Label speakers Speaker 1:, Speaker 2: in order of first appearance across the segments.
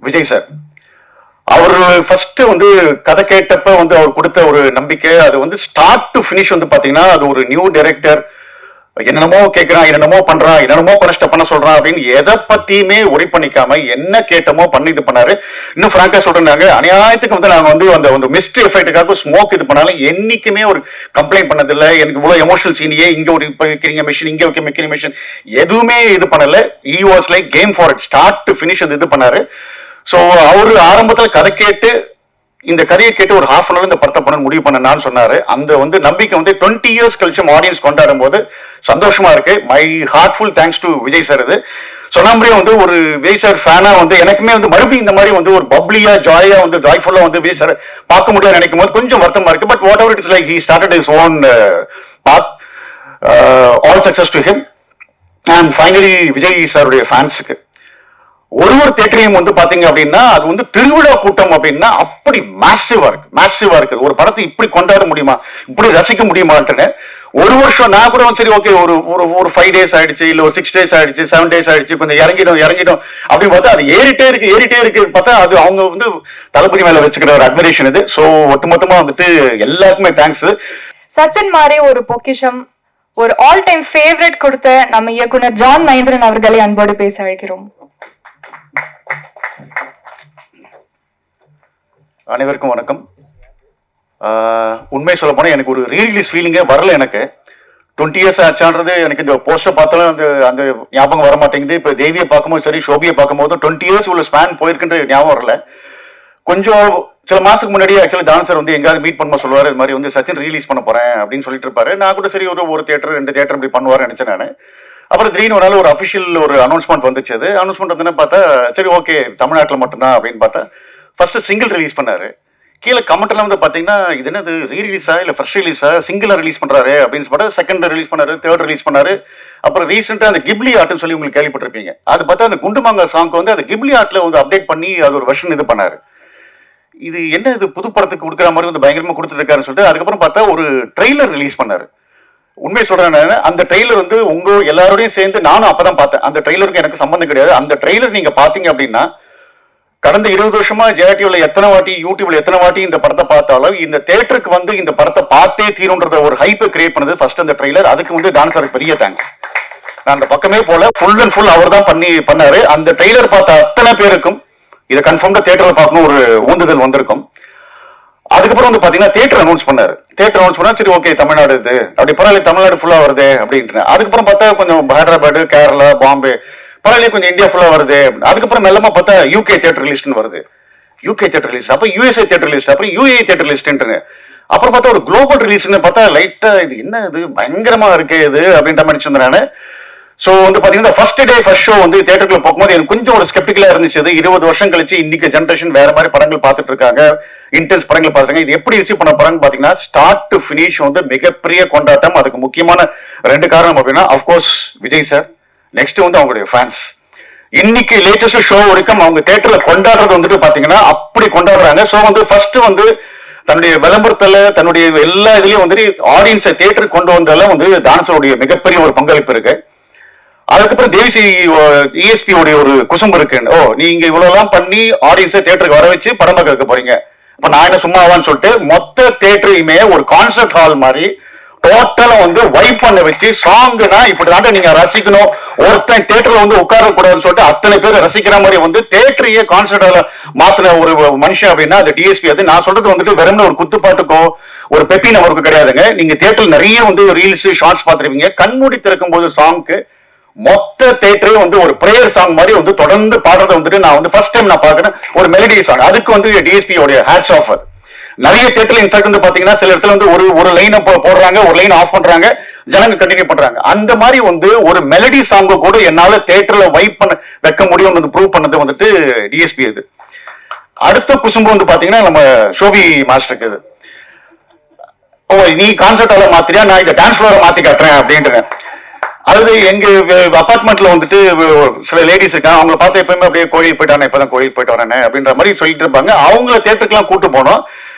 Speaker 1: Vijay sir அவர் first வந்து கதை கேட்டப்ப வந்து அவர் கொடுத்த ஒரு நம்பிக்கை, அது வந்து ஸ்டார்ட் டு ஃபினிஷ் வந்து பாத்தீங்கன்னா அது ஒரு நியூ டைரக்டர் என்னென்னமோ கேட்கிறான், என்னென்னமோ பண்றான், என்னென்னமோ பண்ண சொல்றான் அப்படின்னு எதை பத்தியுமே ஒரி பண்ணிக்காம என்ன கேட்டமோ பண்ணி இது பண்ணாரு. இன்னும் பிராங்கா சொல்றாங்க, அநியாயத்துக்கு வந்து நாங்க வந்து அந்த மிஸ்ட்ரி எஃபெக்டுக்காக ஸ்மோக் இது பண்ணாலும் என்னைக்குமே ஒரு கம்ப்ளைண்ட் பண்ணதில்லை. எனக்கு இவ்வளவு எமோஷனல் சீனியே இங்க ஒரு வைக்கிறீங்க மிஷின், இங்க வைக்க வைக்கிற மிஷின் எதுவுமே இது பண்ணல. He was like game for it, start to finish அது இது பண்ணாரு. ஸோ அவரு ஆரம்பத்தில் கதை கேட்டு இந்த கதையை கேட்டு ஒரு ஹாஃப் அன் அவர் இந்த படத்தை பண்ண முடிவு பண்ணான்னு சொன்னாரு. அந்த வந்து நம்பிக்கை வந்து 20 இயர்ஸ் கழிச்சு ஆடியன்ஸ் கொண்டாடும் போது சந்தோஷமா இருக்கு. My heartful thanks to Vijay sir. இது சொன்ன மாதிரியே வந்து ஒரு விஜய் சார் ஃபேனா வந்து எனக்குமே வந்து மறுபடியும் இந்த மாதிரி வந்து ஒரு பப்ளியா ஜாயா வந்து ஜாய்ஃபுல்லா வந்து விஜய் சார் பார்க்க முடியாது நினைக்கும் போது கொஞ்சம் வருத்தமா இருக்கு. But whatever it's like he started his own path. All success to him. And finally Vijay சாருடைய ஃபேன்ஸுக்கு ஒரு தேட்டரையும் வந்து பாத்தீங்க அப்படின்னா அது வந்து திருவிழா கூட்டம் அப்படின்னா அப்படி மேசிவா இருக்கு. ஒரு படத்தை இப்படி கொண்டாட முடியுமா, இப்படி ரசிக்க முடியுமான்னு ஒரு வருஷம் நான் கூட சரி ஓகே ஒரு 5 days ஆயிடுச்சு, இல்ல ஒரு 6 days ஆயிடுச்சு, 7 days ஆயிடுச்சு, கொஞ்சம் இறங்கிடும் அப்படின்னு பார்த்தா அது ஏறிட்டே இருக்கு பார்த்தா அது அவங்க வந்து தளபதி மேல வச்சுக்கிற ஒரு அட்மிரேஷன் இது. ஸோ ஒட்டுமொத்தமா வந்துட்டு எல்லாருக்குமே தேங்க்ஸ்.
Speaker 2: சச்சின் மாதிரி ஒரு பொக்கிஷம், ஒரு ஆல் டைம் ஃபேவரட் கொடுத்த நம்ம இயக்குனர் ஜான் மகேந்திரன் அவர்களை அன்போடு பேச அழைக்கிறோம்.
Speaker 1: அனைவருக்கும் வணக்கம். உண்மை சொல்ல போனால் எனக்கு ஒரு ரீரிலீஸ் ஃபீலிங்கே வரல. எனக்கு 20 years ஆச்சான்றது எனக்கு இந்த போஸ்டர் பார்த்தாலும் அந்த ஞாபகம் வர மாட்டேங்குது. இப்போ தேவியை பார்க்கும்போது சரி, ஷோபியை பார்க்கும்போது 20 years உள்ள ஸ்பேன் போயிருக்குன்ற ஞாபகம் வரல. கொஞ்சம் சில மாசத்துக்கு முன்னாடி ஆக்சுவலி டான்சர் வந்து எங்கேயாவது மீட் பண்ண சொல்லுவார், இது மாதிரி வந்து சச்சின் ரிலீஸ் பண்ண போறேன் அப்படின்னு சொல்லிட்டு இருப்பாரு. நான் கூட சரி ஒரு தியேட்டர் 2 தியேட்டர் இப்படி பண்ணுவாருன்னு நினைச்சேன் நான். அப்புறம் திடீர்னு ஒரு நாள் ஒரு அஃபிஷியல் ஒரு அனௌன்ஸ்மெண்ட் வந்துச்சு. அது அனௌன்ஸ்மெண்ட் வந்து பார்த்தா சரி ஓகே தமிழ்நாட்டில் மட்டும்தான் அப்படின்னு பார்த்தா ஃபர்ஸ்ட் சிங்கிள் ரிலீஸ் பண்ணாரு. கீழே கமெண்ட்லாம் வந்து பார்த்தீங்கன்னா இது என்னது ரீரிலீஸா இல்லை ஃபர்ஸ்ட் ரிலீஸா, சிங்கிளாக ரிலீஸ் பண்ணுறாரு அப்படின்னு சொல்லிட்டு செகண்ட் ரிலீஸ் பண்ணாரு, தேர்ட் ரிலீஸ் பண்ணாரு. அப்புறம் ரீசெண்டாக அந்த கிப்லி ஆர்ட்னு சொல்லி உங்களுக்கு கேள்விப்பட்டிருப்பீங்க. அது பார்த்தா அந்த குண்டுமாங்கா சாங்க்கு வந்து அந்த கிப்லி ஆர்ட்ல வந்து அப்டேட் பண்ணி அது ஒரு வெர்ஷன் இது பண்ணாரு. இது என்ன இது புது படத்துக்கு கொடுக்குற மாதிரி வந்து பயங்கரமாக கொடுத்துட்டு இருக்காருன்னு சொல்லிட்டு அதுக்கப்புறம் பார்த்தா ஒரு ட்ரெய்லர் ரிலீஸ் பண்ணாரு. உண்மை சொல்றேன், அந்த ட்ரெய்லர் வந்து உங்க எல்லாரோடையும் சேர்ந்து நானும் அப்பதான் பார்த்தேன். அந்த ட்ரெய்லருக்கு எனக்கு சம்பந்தம் கிடையாது. அந்த ட்ரெய்லர் நீங்க பாத்தீங்க அப்படின்னா கடந்த 20 வருஷமா ஜெயடிவில எத்தனை வாட்டி, யூடியூப்ல எத்தனை வாட்டி இந்த படத்தை பார்த்தாலும் இந்த தியேட்டருக்கு வந்து இந்த படத்தை பார்த்தே தீரும்ன்றத ஒரு ஹைப்பை கிரியேட் பண்ணது ஃபர்ஸ்ட் அந்த ட்ரெய்லர். அதுக்கு வந்து டான்சருக்கு பெரிய தேங்க்ஸ். நான் அந்த பக்கமே போல ஃபுல் அண்ட் ஃபுல் அவர் தான் பண்ணாரு. அந்த ட்ரெய்லர் பார்த்த அத்தனை பேருக்கும் இதை கன்ஃபார்ம்டா தியேட்டர்ல பார்க்கணும் ஒரு ஊந்துதல் வந்திருக்கும். அதுக்கப்புறம் வந்து பாத்தீங்கன்னா தியேட்டர் அனௌன்ஸ் பண்ணாரு. தியேட்டர் அனௌன்ஸ் பண்ணா சரி ஓகே தமிழ்நாடு இது அப்படி பரவாயில்ல, தமிழ்நாடு ஃபுல்லா வருது அப்படின்ட்டு. அதுக்கப்புறம் பார்த்தா கொஞ்சம் ஹைதராபாத், கேரளா, பாம்பே பரவாயில்ல, கொஞ்சம் இந்தியா ஃபுல்லா வருது. அதுக்கப்புறம் மெல்லமா பார்த்தா யூகே தியேட்டர் லிஸ்ட்னு வருது. யூகே தியேட்டர் லிஸ்ட், அப்ப யூஎஸ்ஏ தியேட்டர் லிஸ்ட், அப்புறம் யூஏ தியேட்டர் லிஸ்ட்னு. அப்புறம் பார்த்தா ஒரு குளோபல் ரிலீஸ்னு பார்த்தா லைட்டா இது என்ன இது பயங்கரமா இருக்கு இது அப்படின்ற மாதிரி சொன்னாரு. ஸோ வந்து பாத்தீங்கன்னா ஃபர்ஸ்ட் டே ஃபர்ஸ்ட் ஷோ வந்து தியேட்டருக்குள்ள போகும்போது எனக்கு கொஞ்சம் ஒரு ஸ்கெப்டிக்கலா இருந்துச்சு. 20 வருஷம் கழிச்சு இன்னைக்கு ஜென்ரேஷன் வேற மாதிரி படங்கள் பார்த்துட்டு இருக்காங்க, இன்டென்ஸ் படங்கள் பார்த்துருக்காங்க. இது எப்படி ரிசீவ் பண்ண போறாங்கன்னு பாத்தீங்கன்னா ஸ்டார்ட் டு ஃபினிஷ் வந்து மிகப்பெரிய கொண்டாட்டம். அதுக்கு முக்கியமான 2 காரணம் அப்படின்னா அஃப்கோர்ஸ் விஜய் சார், நெக்ஸ்ட் வந்து அவங்களுடைய ஃபேன்ஸ். இன்னைக்கு லேட்டஸ்ட் ஷோ வரைக்கும் அவங்க தியேட்டர்ல கொண்டாடுறது வந்துட்டு பாத்தீங்கன்னா அப்படி கொண்டாடுறாங்க. ஸோ வந்து ஃபர்ஸ்ட் வந்து தன்னுடைய விளம்பரத்துல தன்னுடைய எல்லா இதுலயும் வந்துட்டு ஆடியன்ஸை தியேட்டருக்கு கொண்டு வந்தாலும் வந்து டான்ஸருடைய மிகப்பெரிய ஒரு பங்களிப்பு இருக்கு. அதுக்கப்புறம் தேவிசி இஎஸ்பி உடைய ஒரு குசும்பு இருக்கு. ஓ நீங்க இவ்வளவு எல்லாம் பண்ணி ஆடியன்ஸை தியேட்டருக்கு வர வச்சு படம் பார்க்க வைக்க போறீங்க, இப்ப நான் என்ன சும்மாவான்னு சொல்லிட்டு மொத்த தியேட்டரையுமே ஒரு கான்சர்ட் ஹால் மாதிரி டோட்டலா வந்து வைப் பண்ண வச்சு சாங்னா இப்படிதான் நீங்க ரசிக்கணும், ஒருத்தன் தியேட்டர்ல வந்து உட்கார கூடாதுன்னு சொல்லிட்டு அத்தனை பேர் ரசிக்கிற மாதிரி வந்து தியேட்டரையே கான்சர்ட் ஹால மாத்தின ஒரு மனுஷன் அப்படின்னா அது டிஎஸ்பி. அது நான் சொல்றது வந்துட்டு வெறும் ஒரு குத்துப்பாட்டுக்கோ ஒரு பெப்பின் அவருக்கு கிடையாதுங்க. நீங்க தியேட்டர்ல நிறைய வந்து ரீல்ஸ் ஷார்ட்ஸ் பார்த்துருப்பீங்க. கண்மூடி திறக்கும் போது சாங்க்கு மொத்த தியேட்டரே வந்து ஒரு பிரேயர் சாங் மாதிரி வந்து தொடர்ந்து பாடுறத வந்துட்டு நான் வந்து ஃபர்ஸ்ட் டைம் நான் பாக்குறேன். ஒரு மெலடி சாங், அதுக்கு வந்து டிஎஸ்பி உடைய ஹேட்ஸ் ஆஃப். நிறைய தியேட்டர்ல இன்ஃபேக்ட் வந்து பாத்தீங்கன்னா சில இடத்துல வந்து ஒரு லைனை போடுறாங்க, ஒரு லைன் ஆஃப் பண்றாங்க, ஜனங்க கண்டினியூ பண்றாங்க. அந்த மாதிரி வந்து ஒரு மெலடி சாங் கூட என்னால தியேட்டர்ல வைப் பண்ண வைக்க முடியும் வந்து ப்ரூவ் பண்ணது வந்துட்டு டிஎஸ்பி. அது அடுத்த குசும்பு வந்து பாத்தீங்கன்னா நம்ம ஷோபி மாஸ்டருக்கு. இது ஓ நீ கான்சர்ட் ஹால மாத்திரியா, நான் இந்த டான்ஸ் ஃப்ளோரை மாத்தி காட்டுறேன் அப்படின்ட்டு. அதாவது எங்க அபார்ட்மெண்ட்ல வந்துட்டு சில லேடிஸ் இருக்காங்க, அவங்களை பார்த்து எப்பயுமே அப்படியே கோயிலுக்கு போயிட்டானே, இப்பதான் கோயிலுக்கு போயிட்டு வரேன் அப்படின்ற மாதிரி சொல்லிட்டு இருப்பாங்க. அவங்கள தியேட்டருக்குலாம் கூட்டு போனோம்.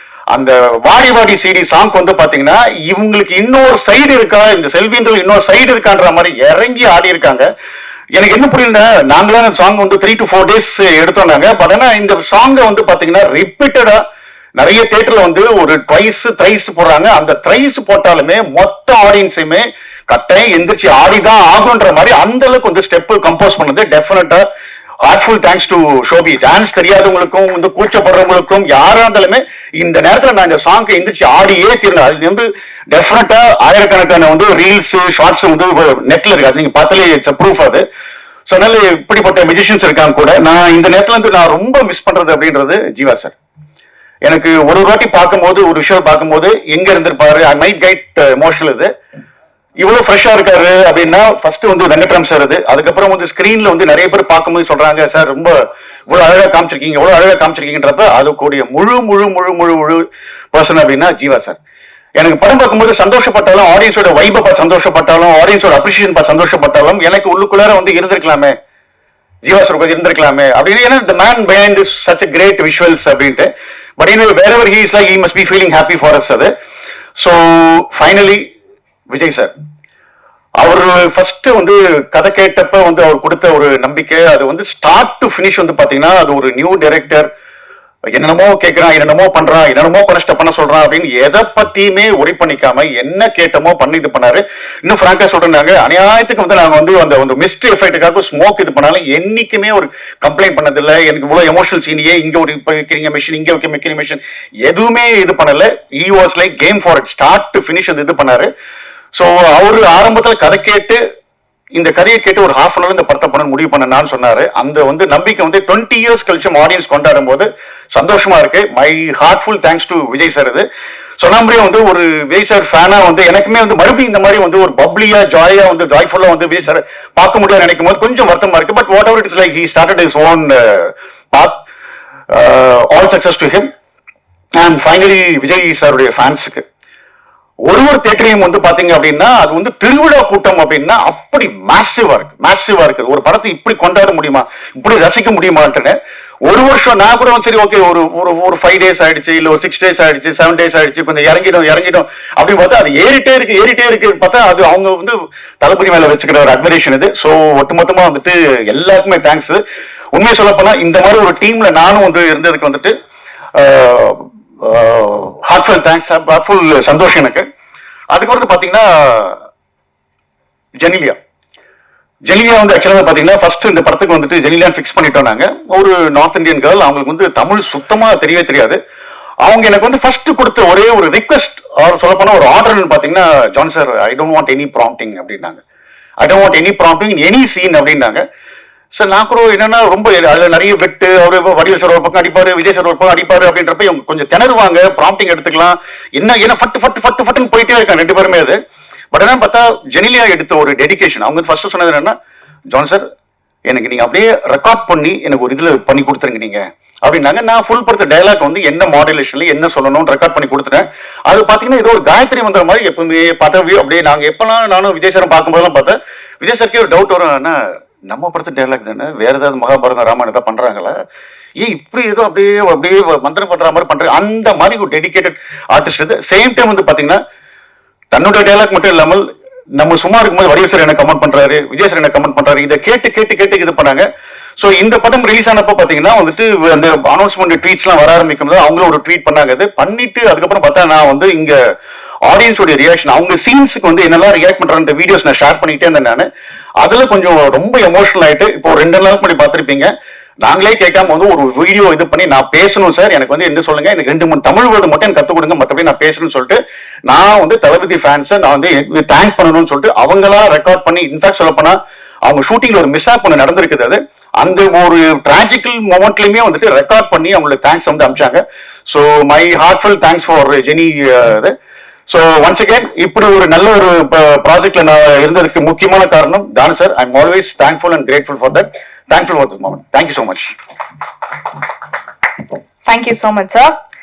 Speaker 1: அந்த வாடி வாடி சிடி சாங் வந்து பாத்தீங்கன்னா இவங்களுக்கு இன்னொரு சைடு இருக்கா, இந்த செல்வின்ற இன்னொரு சைடு இருக்கான்ற மாதிரி இறங்கி ஆடி இருக்காங்க. எனக்கு என்ன புரியல, நாங்களே அந்த சாங் வந்து 3 to 4 days எடுத்தோம்னாங்க. பட் ஆனா இந்த சாங்கை வந்து பாத்தீங்கன்னா ரிப்பீட்டடா நிறைய தியேட்டர்ல வந்து ஒரு ட்வைஸ் த்ரைஸ் போடுறாங்க. அந்த த்ரைஸ் போட்டாலுமே மொத்த ஆடியன்ஸுமே கட்டாயம் எந்திரிச்சு ஆடிதான் ஆகுன்ற மாதிரி அந்த அளவுக்கு வந்து ஸ்டெப் கம்போஸ் பண்ணது டெஃபினட்டா heartful thanks to Shobi. Dance தெரியாதவங்களுக்கும் வந்து கூச்சப்படுறவங்களுக்கும் யாரா இருந்தாலுமே இந்த நேரத்துல நான் இந்த சாங்கை எந்திரிச்சு ஆடியே தீர்ந்தேன். அது வந்து டெஃபினட்டா ஆயிரக்கணக்கான வந்து ரீல்ஸ் ஷார்ட்ஸ் வந்து நெட்ல இருக்கு, அது நீங்க பார்த்தாலே இட்ஸ் ப்ரூஃப் அது. ஸோ அதனால இப்படிப்பட்ட மியூசிஷியன்ஸ் இருக்காங்க கூட. நான் இந்த நேரத்துல வந்து நான் ரொம்ப மிஸ் பண்றது அப்படின்றது ஜீவா சார். எனக்கு ஒரு வாட்டி பார்க்கும்போது ஒரு விஷயம் பார்க்கும்போது எங்க இருந்திருப்பாரு, ஐ மைட் கைட் எமோஷனல். இது இவ்வளவு ஃப்ரெஷ்ஷா இருக்காரு அப்படின்னா ஃபர்ஸ்ட் வந்து வெங்கட்ராம் சார். அது அதுக்கப்புறம் வந்து ஸ்கிரீன்ல வந்து நிறைய பேர் பார்க்கும்போது சொல்றாங்க, சார் ரொம்ப இவ்வளவு அழகா காமிச்சிருக்கீங்க, இவ்வளவு அழகா காமிச்சிருக்கீங்கன்றப்ப அது கூடிய முழு முழு முழு முழு முழு பர்சன் அப்படின்னா ஜீவா சார். எனக்கு படம் பார்க்கும்போது சந்தோஷப்பட்டாலும், ஆடியன்ஸோட வைபை பார்த்து சந்தோஷப்பட்டாலும், ஆடியன்ஸோட அப்ரிசியேஷன் பார்த்து சந்தோஷப்பட்டாலும் எனக்கு உள்ளுக்குள்ளார வந்து இருந்திருக்கலாமே, ஜீவா சார் கொஞ்சம் இருந்திருக்கலாமே அப்படின்னு. ஏன்னா the man behind is such a great visuals அப்படின்ட்டு. But anyway, wherever he is, like he must be feeling happy for us. அது ஸோ ஃபைனலி விஜய் சார் அவர் ஃபர்ஸ்ட் வந்து கதை கேட்டப்ப வந்து அவர் கொடுத்த ஒரு நம்பிக்கை, அது வந்து ஸ்டார்ட் டு ஃபினிஷ் வந்து பாத்தீங்கன்னா அது ஒரு நியூ டைரக்டர் என்னென்னமோ கேட்கிறான், என்னென்னமோ பண்றான், என்னென்னமோ பண்ண சொல்றான் அப்படின்னு எதை பத்தியுமே ஒரி பண்ணிக்காம என்ன கேட்டமோ பண்ணி இது பண்ணாரு. இன்னும் பிராங்கா சொல்றாங்க, அநியாயத்துக்கு வந்து நாங்க வந்து அந்த மிஸ்ட்ரி எஃபெக்ட்டுக்காக ஸ்மோக் இது பண்ணாலும் என்னைக்குமே ஒரு கம்ப்ளைண்ட் பண்ணதில்லை. எனக்கு இவ்வளவு எமோஷனல் சீனியே இங்க ஒரு இப்ப வைக்கிறீங்க மிஷின், இங்க வைக்க வைக்கிற மிஷின் எதுவுமே இது பண்ணல. He was like game for it, start to finish அது இது பண்ணாரு. ஸோ அவரு ஆரம்பத்துல கதை கேட்டு இந்த கதையை கேட்டு ஒரு ஹாஃப் அன் அவர் இந்த படத்தை பண்ண முடிவு பண்ணான்னு சொன்னாரு. அந்த வந்து நம்பிக்கை வந்து 20 years கழிச்சு ஆடியன்ஸ் கொண்டாடும் போது சந்தோஷமா இருக்கு. My heartful thanks to Vijay sir. இது சொன்ன மாதிரியே வந்து ஒரு விஜய் சார் ஃபேனா வந்து எனக்குமே வந்து மறுபடியும் இந்த மாதிரி வந்து ஒரு பப்ளியா ஜாயா வந்து ஜாய்ஃபுல்லா வந்து விஜய் சார் பார்க்க முடியாது நினைக்கும் போது கொஞ்சம் வருத்தமா இருக்கு. But whatever it's like he started his own path. All success to him. And finally Vijay சாருடைய ஃபேன்ஸுக்கு ஒரு தியேட்டரையும் வந்து பாத்தீங்க அப்படின்னா அது வந்து திருவிழா கூட்டம் அப்படின்னா அப்படி மேசிவா இருக்கு. ஒரு படத்தை இப்படி கொண்டாட முடியுமா, இப்படி ரசிக்க முடியுமான்னு ஒரு வருஷம் நான் கூட சரி ஓகே ஒரு 5 days ஆயிடுச்சு, இல்ல ஒரு 6 days ஆயிடுச்சு, 7 days ஆயிடுச்சு, கொஞ்சம் இறங்கிடும் அப்படின்னு பார்த்தா அது ஏறிட்டே இருக்கு பார்த்தா அது அவங்க வந்து தளபதி மேல வச்சுக்கிற ஒரு அட்மிரேஷன் இது. ஸோ ஒட்டுமொத்தமா வந்துட்டு எல்லாருக்குமே தேங்க்ஸ். உண்மையை சொல்ல போனா இந்த மாதிரி ஒரு டீம்ல நானும் வந்து இருந்ததுக்கு வந்துட்டு ஹார்ட்ஃபுல் தேங்க்ஸ், ஹார்ட்ஃபுல் சந்தோஷம் எனக்கு. அதுக்கப்புறம் பாத்தீங்கன்னா ஜெனிலியா வந்து ஆக்சுவலா பாத்தீங்கன்னா ஃபர்ஸ்ட் இந்த படத்துக்கு வந்துட்டு ஜெனிலியா ஃபிக்ஸ் பண்ணிட்டோம் நாங்க. ஒரு நார்த் இந்தியன் கேர்ள், அவங்களுக்கு வந்து தமிழ் சுத்தமா தெரியவே தெரியாது. அவங்க எனக்கு வந்து ஃபர்ஸ்ட் கொடுத்த ஒரே ஒரு ரிக்வெஸ்ட் அவர் சொல்ல போனா ஒரு ஆர்டர் பாத்தீங்கன்னா, John sir I don't want any prompting அப்படின்னாங்க. I don't want any prompting in any scene அப்படின்னாங்க. சார் நான் கூட என்னன்னா ரொம்ப அதுல நிறைய வெட்டு, அவரு வடிவேல் சார் ஒரு பக்கம் அடிப்பாரு, விஜய் சார் ஒரு பக்கம் அடிப்பாரு அப்படின்றப்ப இவங்க கொஞ்சம் திணறுவாங்க. ப்ராம்ப்டிங் எடுத்துக்கலாம் என்ன ஃபட்டு போயிட்டே இருக்காங்க ரெண்டு பேருமே. அது பட் என்ன பார்த்தா ஜெனிலியா எடுத்த ஒரு டெடிகேஷன். அவங்க ஃபர்ஸ்ட் சொன்னது என்னன்னா, ஜான் சார் எனக்கு நீங்க அப்படியே ரெக்கார்ட் பண்ணி எனக்கு ஒரு இதுல பண்ணி கொடுத்துருங்க நீங்க அப்படின்னாங்க. நான் ஃபுல் படுத்த டயலாக் வந்து என்ன மாடுலேஷன்ல என்ன சொல்லணும்னு ரெக்கார்ட் பண்ணி கொடுத்துட்டேன். அது பாத்தீங்கன்னா ஏதோ ஒரு காயத்ரி வந்த மாதிரி எப்பவுமே பார்த்தா அப்படியே நாங்க எப்பெல்லாம் நானும் விஜய் சார் பார்க்கும்போதெல்லாம் பார்த்தேன் விஜய் சாருக்கே ஒரு டவுட் வரும், என்ன நம்ம படத்து டைலாக் தானே, வேற ஏதாவது மகாபாரதம் ராமாயணம் ஏதாவது பண்றாங்களா, ஏன் இப்படி ஏதோ அப்படியே மந்திரம் பண்ற மாதிரி பண்ற அந்த மாதிரி ஒரு டெடிகேட்டட் ஆர்டிஸ்ட். இது சேம் டைம் வந்து பாத்தீங்கன்னா தன்னோட டைலாக் மட்டும் இல்லாமல் நம்ம சும்மா இருக்கும்போது வடிவேல் சார் என்ன கமெண்ட் பண்றாரு, விஜய் சார் என்ன கமெண்ட் பண்றாரு, இதை கேட்டு இது பண்ணாங்க. ஸோ இந்த படம் ரிலீஸ் ஆனப்போ பாத்தீங்கன்னா வந்துட்டு அந்த அனௌன்ஸ்மெண்ட் ட்வீட்ஸ்லாம் வர ஆரம்பிக்கும் போது அவங்களும் ஒரு ட்வீட் பண்ணாங்க. அது பண்ணிட்டு அதுக்கப்புறம் பார்த்தா நான் வந்து இங்க ஆடியன்ஸோட ரியாக்ஷன், அவங்க சீன்ஸுக்கு வந்து என்னெல்லாம் ரியாக்ட் பண்ற வீடியோஸ் நான் ஷேர் பண்ணிக்கிட்டே இருந்தேன். நான் அதுல கொஞ்சம் ரொம்ப எமோஷனல் ஆயிட்டு இப்போ 2 நாளுக்கு முன்னாடி பார்த்திருப்பீங்க, நாங்களே கேட்காம வந்து ஒரு வீடியோ இது பண்ணி நான் பேசணும் சார், எனக்கு வந்து என்ன சொல்லுங்க, எனக்கு 2-3 தமிழ் வேர்டு மட்டும் எனக்கு கத்துக் கொடுங்க, மற்றபடி நான் பேசணும்னு சொல்லிட்டு நான் வந்து தளபதி ஃபேன்ஸை நான் வந்து தேங்க் பண்ணணும்னு சொல்லிட்டு அவங்களா ரெக்கார்ட் பண்ணி, இன்ஃபேக்ட் சொல்ல போனா அவங்க ஷூட்டிங்ல ஒரு மிஸ் ஆப் ஒன்று நடந்திருக்குது. அது அந்த ஒரு டிராஜிக்கல் மொமெண்ட்லயுமே வந்துட்டு ரெக்கார்ட் பண்ணி அவங்களுக்கு தேங்க்ஸ் வந்து அனுப்பிச்சாங்க. So my heartful thanks for Jenny. So once again இப்படி ஒரு நல்ல ஒரு ப்ராஜெக்ட்ல நான் இருந்ததுக்கு முக்கியமான காரணம் தானு sir. I am always thankful and grateful for that. Thankful for this moment. Thank you so much.
Speaker 2: Thank you so much, sir.